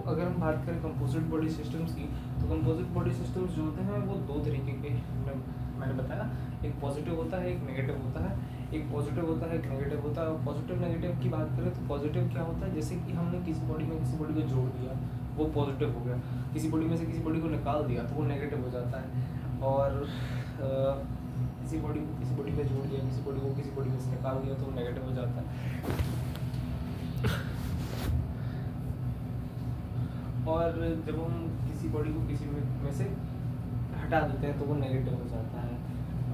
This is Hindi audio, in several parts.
अगर हम बात करें कंपोजिट बॉडी सिस्टम्स की, तो कंपोजिट बॉडी सिस्टम्स जो होते हैं वो दो तरीके के, मैंने बताया, एक पॉजिटिव होता है, एक नेगेटिव होता है। एक पॉजिटिव होता है, एक नेगेटिव होता है। पॉजिटिव नेगेटिव की बात करें तो पॉजिटिव क्या होता है, जैसे कि हमने किसी बॉडी में किसी बॉडी को जोड़ दिया, वो पॉजिटिव हो गया। किसी बॉडी में से किसी बॉडी को निकाल दिया तो वो नेगेटिव हो जाता है। और किसी बॉडी को किसी बॉडी में जोड़ दिया, किसी बॉडी को किसी बॉडी में से निकाल दिया तो वो नेगेटिव हो जाता है। और जब हम किसी बॉडी को किसी में से हटा देते हैं तो वो नेगेटिव हो जाता है।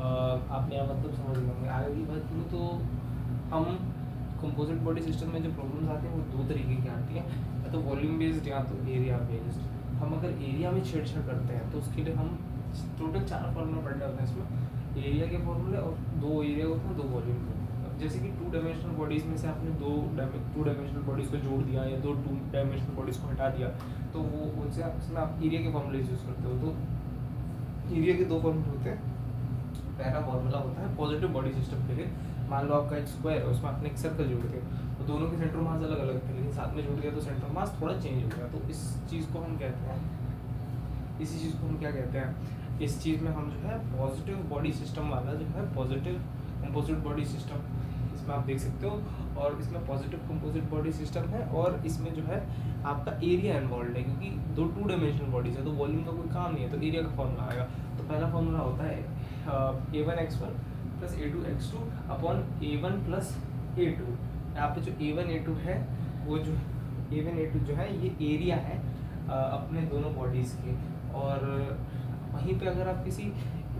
आपने यहाँ मतलब समझ गए होंगे। आगे की बात करूँ तो हम कंपोजिट बॉडी सिस्टम में जो प्रॉब्लम्स आती हैं वो दो तरीके की आती हैं, या तो वॉल्यूम बेस्ड या तो एरिया बेस्ड। हम अगर एरिया में छेड़छाड़ करते हैं तो उसके लिए हम टोटल 4 फॉर्मूला पढ़ने होते हैं इसमें। एरिया के फॉर्मूले और 2 एरिया होते हैं, 2 वॉल्यूम के। जैसे कि 2 डायमेंशनल बॉडीज़ में से आपने 2 डायमेंशनल बॉडीज़ को जोड़ दिया या 2 डायमेंशनल बॉडीज़ को हटा दिया, तो वो उससे उसमें आप एरिया के फॉर्मूले यूज़ करते हो। तो एरिया के 2 फॉर्मूले होते हैं। पहला फॉर्मूला होता है पॉजिटिव बॉडी सिस्टम के लिए। मान लो आपका एक स्क्वायर है, उसमें आपने एक सर्कल जोड़ दिया, तो दोनों के सेंटर मास अलग अलग थे, लेकिन साथ में जोड़ दिया तो सेंटर मास थोड़ा चेंज हो गया। तो इस चीज़ को हम कहते हैं, इसी चीज़ को हम क्या कहते हैं, इस चीज़ में हम जो है पॉजिटिव बॉडी सिस्टम वाला जो है पॉजिटिव कंपोजिट बॉडी सिस्टम, इसमें आप देख सकते हो। और इसमें पॉजिटिव कंपोजिट बॉडी सिस्टम है और इसमें जो है आपका एरिया इन्वॉल्व है, क्योंकि 2 डायमेंशनल बॉडीज है तो वॉल्यूम का कोई काम नहीं है, तो एरिया का फॉर्मूला आएगा। तो पहला फॉर्मूला होता है a1x1 plus a2x2 upon a1 plus a2। यहाँ पे जो a1 a2 है, वो जो a1 a2 जो है ये एरिया है अपने दोनों बॉडीज़ के। और वहीं पे अगर आप किसी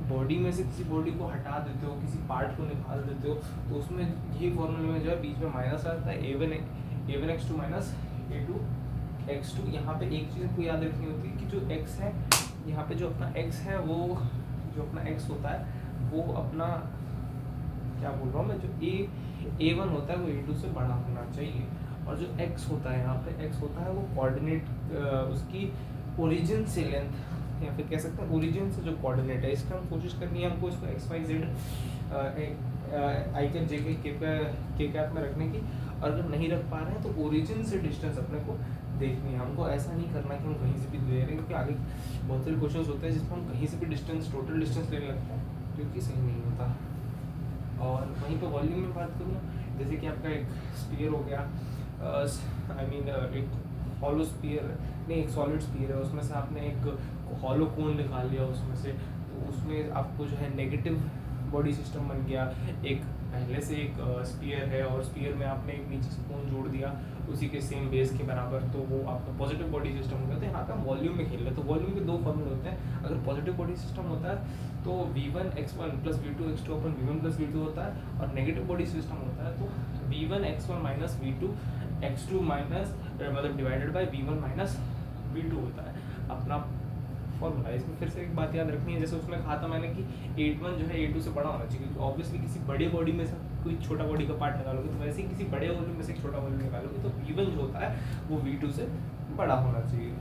बॉडी में से किसी बॉडी को हटा देते हो, किसी पार्ट को निकाल देते हो, तो उसमें ये फॉर्मूले में जो है बीच में माइनस आता है, a1x2 माइनस a2x2। यहाँ पे एक चीज़ को याद रखनी होती है कि जो x है, यहाँ पे जो अपना x है, वो जो अपना x होता है वो अपना, क्या बोल रहा हूँ मैं, जो a1 होता है वो a2 से बड़ा होना चाहिए। और जो x होता है, यहाँ पे x होता है वो कोऑर्डिनेट उसकी ओरिजिन से लेंथ, या फिर कह सकते हैं ओरिजिन से जो कोऑर्डिनेट है, इसका हम कोशिश करनी है हमको इसको X Y Z I cap J K cap में रखने की। और अगर नहीं रख पा रहे हैं तो ओरिजिन से डिस्टेंस अपने को देखनी है। हमको ऐसा नहीं करना कि हम कहीं से भी दे रहे हैं, क्योंकि आगे बहुत सारे क्वेश्चंस होते हैं जिसमें हम कहीं से भी डिस्टेंस, टोटल डिस्टेंस लेने लगते हैं, जो कि सही नहीं होता। और वहीं पर वॉल्यूम में बात करूँ, जैसे कि आपका एक स्फीयर हो गया, आई मीन एक हॉलो स्फीयर नहीं, एक सॉलिड स्फीयर है, उसमें से आपने एक हॉलो कोन निकाल लिया उसमें से, तो उसमें आपको जो है नेगेटिव बॉडी सिस्टम बन गया। एक पहले से एक स्फीयर है और स्फीयर में आपने एक नीचे से कोन जोड़ दिया उसी के सेम बेस के बराबर, तो वो आपका पॉजिटिव बॉडी सिस्टम हो गया। तो यहाँ पे हम वॉल्यूम में खेल रहे हैं, तो वॉल्यूम के 2 फॉर्मूले होते हैं। अगर पॉजिटिव बॉडी सिस्टम होता है तो v1x1 प्लस v2x2 अपन v1 प्लस v2 होता है, और नेगेटिव बॉडी सिस्टम होता है तो v1x1 माइनस v2x2 माइनस मतलब divided by v1 minus v2 होता है अपना फॉर्मूला। इसमें फिर से एक बात याद रखनी है, जैसे उसमें कहा था मैंने कि a1 जो है a2 से बड़ा होना चाहिए, क्योंकि ऑब्वियसली किसी बड़े बॉडी में से कोई छोटा बॉडी का पार्ट निकालोगे तो वैसे ही किसी बड़े वॉल्यूम में से एक छोटा वॉल्यूम निकालोगे, तो v1 जो होता है वो v2 से बड़ा होना चाहिए।